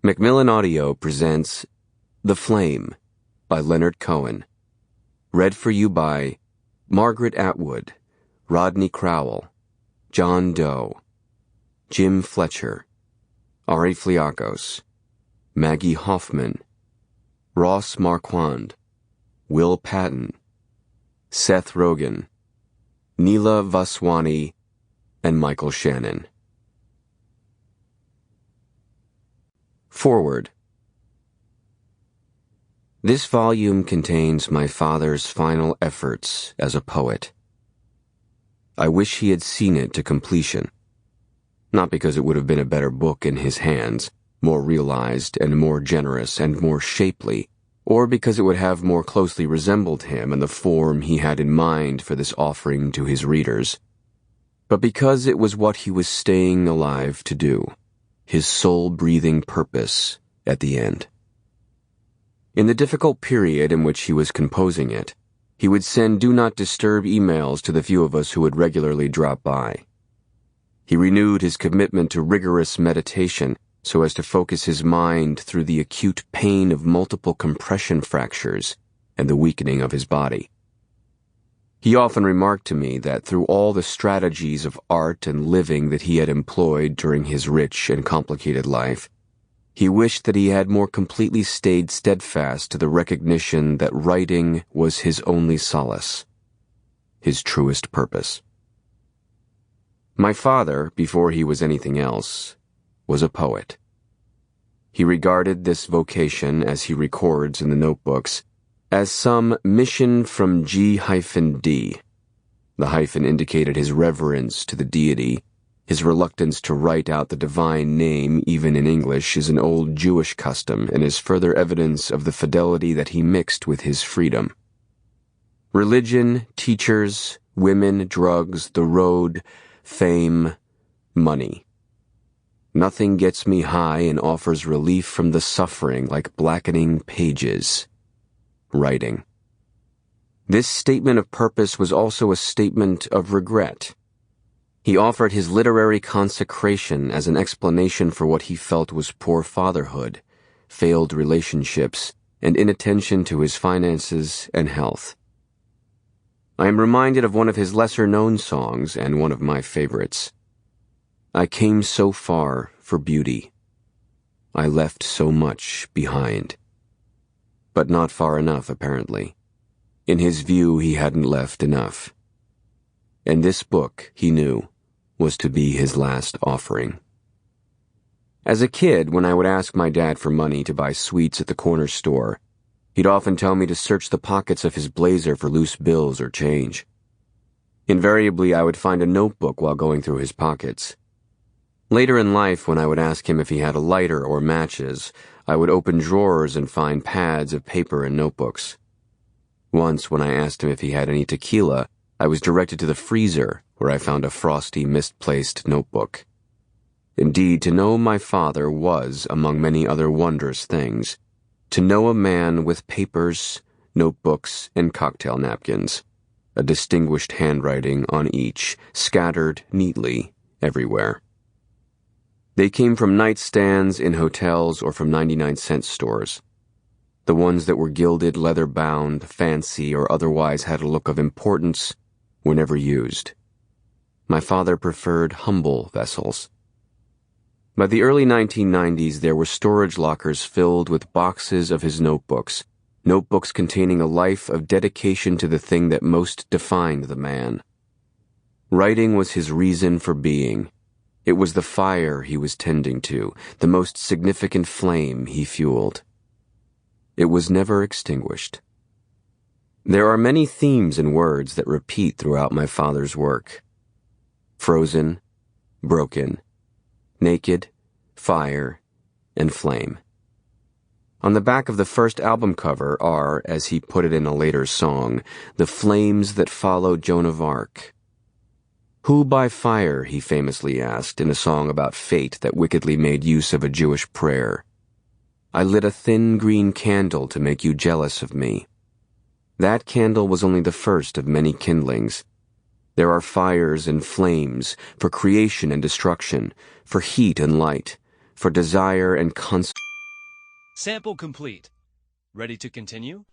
Macmillan Audio presents The Flame by Leonard Cohen. Read for you by Margaret Atwood, Rodney Crowell, John Doe, Jim Fletcher, Ari Fliakos, Maggie Hoffman, Ross Marquand, Will Patton, Seth Rogen, Neela Vaswani, and Michael Shannon. Forward. This volume contains my father's final efforts as a poet. I wish he had seen it to completion. Not because it would have been a better book in his hands, more realized and more generous and more shapely, or because it would have more closely resembled him and the form he had in mind for this offering to his readers, but because it was what he was staying alive to do. His soul-breathing purpose at the end. In the difficult period in which he was composing it, he would send do not disturb emails to the few of us who would regularly drop by. He renewed his commitment to rigorous meditation so as to focus his mind through the acute pain of multiple compression fractures and the weakening of his body. He often remarked to me that through all the strategies of art and living that he had employed during his rich and complicated life, he wished that he had more completely stayed steadfast to the recognition that writing was his only solace, his truest purpose. My father, before he was anything else, was a poet. He regarded this vocation, as he records in the notebooks, as some mission from G-D. The hyphen indicated his reverence to the deity. His reluctance to write out the divine name, even in English, is an old Jewish custom and is further evidence of the fidelity that he mixed with his freedom. Religion, teachers, women, drugs, the road, fame, money. Nothing gets me high and offers relief from the suffering like blackening pages. Writing. This statement of purpose was also a statement of regret. He offered his literary consecration as an explanation for what he felt was poor fatherhood, failed relationships, and inattention to his finances and health. I am reminded of one of his lesser-known songs and one of my favorites. I came so far for beauty. I left so much behind. But not far enough, apparently. In his view, he hadn't left enough. And this book, he knew, was to be his last offering. As a kid, when I would ask my dad for money to buy sweets at the corner store, he'd often tell me to search the pockets of his blazer for loose bills or change. Invariably, I would find a notebook while going through his pockets. Later in life, when I would ask him if he had a lighter or matches, I would open drawers and find pads of paper and notebooks. Once, when I asked him if he had any tequila, I was directed to the freezer, where I found a frosty, misplaced notebook. Indeed, to know my father was, among many other wondrous things, to know a man with papers, notebooks, and cocktail napkins, a distinguished handwriting on each, scattered neatly everywhere. They came from nightstands in hotels or from 99-cent stores. The ones that were gilded, leather-bound, fancy, or otherwise had a look of importance were never used. My father preferred humble vessels. By the early 1990s, there were storage lockers filled with boxes of his notebooks, notebooks containing a life of dedication to the thing that most defined the man. Writing was his reason for being. It was the fire he was tending to, the most significant flame he fueled. It was never extinguished. There are many themes and words that repeat throughout my father's work. Frozen, broken, naked, fire, and flame. On the back of the first album cover are, as he put it in a later song, the flames that followed Joan of Arc. Who by fire, he famously asked in a song about fate that wickedly made use of a Jewish prayer. I lit a thin green candle to make you jealous of me. That candle was only the first of many kindlings. There are fires and flames for creation and destruction, for heat and light, for desire and Sample complete. Ready to continue?